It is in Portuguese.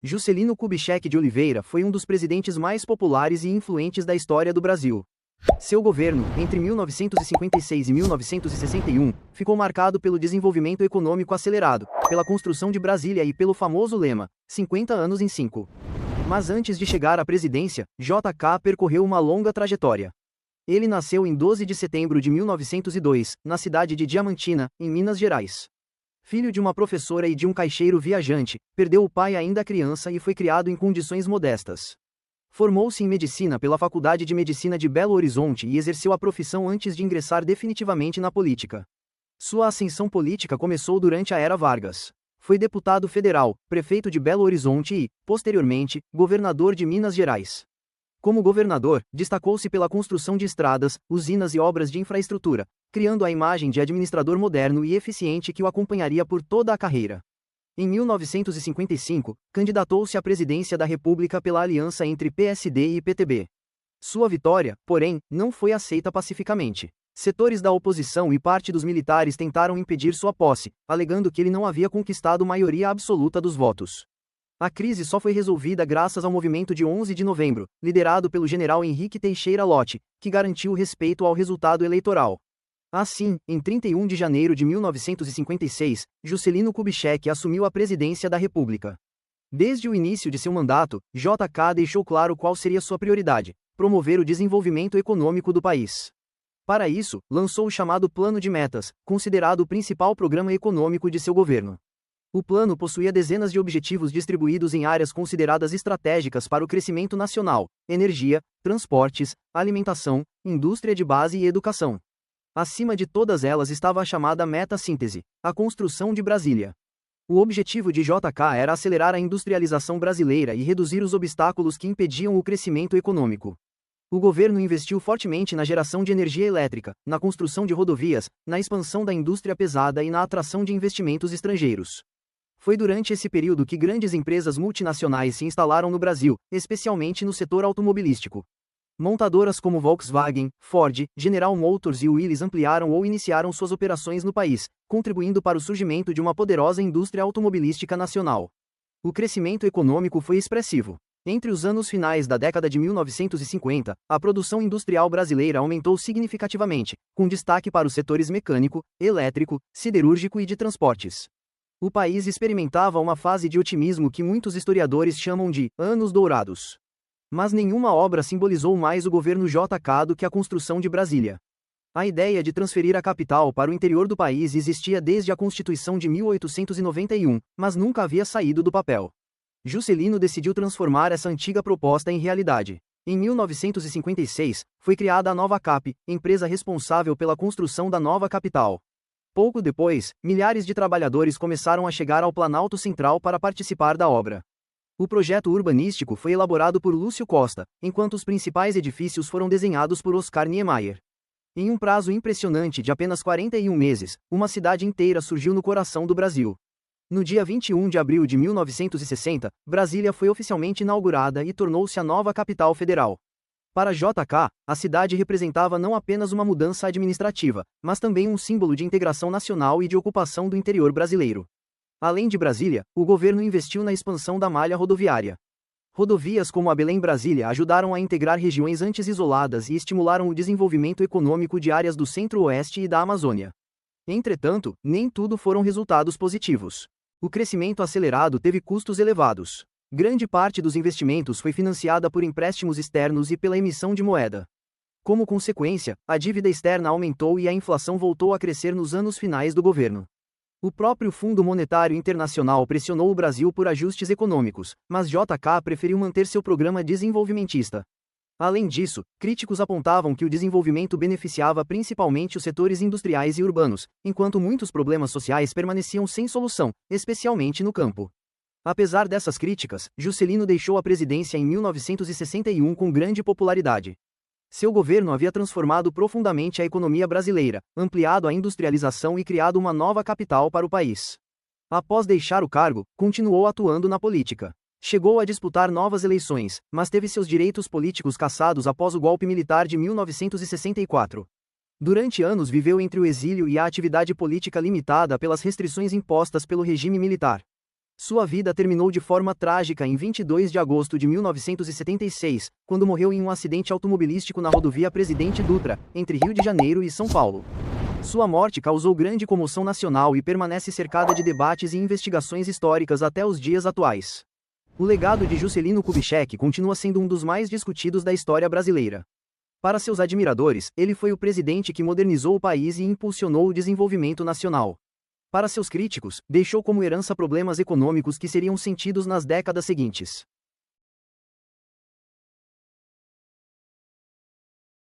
Juscelino Kubitschek de Oliveira foi um dos presidentes mais populares e influentes da história do Brasil. Seu governo, entre 1956 e 1961, ficou marcado pelo desenvolvimento econômico acelerado, pela construção de Brasília e pelo famoso lema, 50 anos em 5. Mas antes de chegar à presidência, JK percorreu uma longa trajetória. Ele nasceu em 12 de setembro de 1902, na cidade de Diamantina, em Minas Gerais. Filho de uma professora e de um caixeiro viajante, perdeu o pai ainda criança e foi criado em condições modestas. Formou-se em medicina pela Faculdade de Medicina de Belo Horizonte e exerceu a profissão antes de ingressar definitivamente na política. Sua ascensão política começou durante a era Vargas. Foi deputado federal, prefeito de Belo Horizonte e, posteriormente, governador de Minas Gerais. Como governador, destacou-se pela construção de estradas, usinas e obras de infraestrutura, criando a imagem de administrador moderno e eficiente que o acompanharia por toda a carreira. Em 1955, candidatou-se à presidência da República pela aliança entre PSD e PTB. Sua vitória, porém, não foi aceita pacificamente. Setores da oposição e parte dos militares tentaram impedir sua posse, alegando que ele não havia conquistado maioria absoluta dos votos. A crise só foi resolvida graças ao movimento de 11 de novembro, liderado pelo general Henrique Teixeira Lott, que garantiu respeito ao resultado eleitoral. Assim, em 31 de janeiro de 1956, Juscelino Kubitschek assumiu a presidência da República. Desde o início de seu mandato, JK deixou claro qual seria sua prioridade: promover o desenvolvimento econômico do país. Para isso, lançou o chamado Plano de Metas, considerado o principal programa econômico de seu governo. O plano possuía dezenas de objetivos distribuídos em áreas consideradas estratégicas para o crescimento nacional: energia, transportes, alimentação, indústria de base e educação. Acima de todas elas estava a chamada meta-síntese, a construção de Brasília. O objetivo de JK era acelerar a industrialização brasileira e reduzir os obstáculos que impediam o crescimento econômico. O governo investiu fortemente na geração de energia elétrica, na construção de rodovias, na expansão da indústria pesada e na atração de investimentos estrangeiros. Foi durante esse período que grandes empresas multinacionais se instalaram no Brasil, especialmente no setor automobilístico. Montadoras como Volkswagen, Ford, General Motors e Willys ampliaram ou iniciaram suas operações no país, contribuindo para o surgimento de uma poderosa indústria automobilística nacional. O crescimento econômico foi expressivo. Entre os anos finais da década de 1950, a produção industrial brasileira aumentou significativamente, com destaque para os setores mecânico, elétrico, siderúrgico e de transportes. O país experimentava uma fase de otimismo que muitos historiadores chamam de anos dourados. Mas nenhuma obra simbolizou mais o governo JK do que a construção de Brasília. A ideia de transferir a capital para o interior do país existia desde a Constituição de 1891, mas nunca havia saído do papel. Juscelino decidiu transformar essa antiga proposta em realidade. Em 1956, foi criada a Nova Cap, empresa responsável pela construção da nova capital. Pouco depois, milhares de trabalhadores começaram a chegar ao Planalto Central para participar da obra. O projeto urbanístico foi elaborado por Lúcio Costa, enquanto os principais edifícios foram desenhados por Oscar Niemeyer. Em um prazo impressionante de apenas 41 meses, uma cidade inteira surgiu no coração do Brasil. No dia 21 de abril de 1960, Brasília foi oficialmente inaugurada e tornou-se a nova capital federal. Para JK, a cidade representava não apenas uma mudança administrativa, mas também um símbolo de integração nacional e de ocupação do interior brasileiro. Além de Brasília, o governo investiu na expansão da malha rodoviária. Rodovias como a Belém-Brasília ajudaram a integrar regiões antes isoladas e estimularam o desenvolvimento econômico de áreas do Centro-Oeste e da Amazônia. Entretanto, nem tudo foram resultados positivos. O crescimento acelerado teve custos elevados. Grande parte dos investimentos foi financiada por empréstimos externos e pela emissão de moeda. Como consequência, a dívida externa aumentou e a inflação voltou a crescer nos anos finais do governo. O próprio Fundo Monetário Internacional pressionou o Brasil por ajustes econômicos, mas JK preferiu manter seu programa desenvolvimentista. Além disso, críticos apontavam que o desenvolvimento beneficiava principalmente os setores industriais e urbanos, enquanto muitos problemas sociais permaneciam sem solução, especialmente no campo. Apesar dessas críticas, Juscelino deixou a presidência em 1961 com grande popularidade. Seu governo havia transformado profundamente a economia brasileira, ampliado a industrialização e criado uma nova capital para o país. Após deixar o cargo, continuou atuando na política. Chegou a disputar novas eleições, mas teve seus direitos políticos cassados após o golpe militar de 1964. Durante anos viveu entre o exílio e a atividade política limitada pelas restrições impostas pelo regime militar. Sua vida terminou de forma trágica em 22 de agosto de 1976, quando morreu em um acidente automobilístico na rodovia Presidente Dutra, entre Rio de Janeiro e São Paulo. Sua morte causou grande comoção nacional e permanece cercada de debates e investigações históricas até os dias atuais. O legado de Juscelino Kubitschek continua sendo um dos mais discutidos da história brasileira. Para seus admiradores, ele foi o presidente que modernizou o país e impulsionou o desenvolvimento nacional. Para seus críticos, deixou como herança problemas econômicos que seriam sentidos nas décadas seguintes.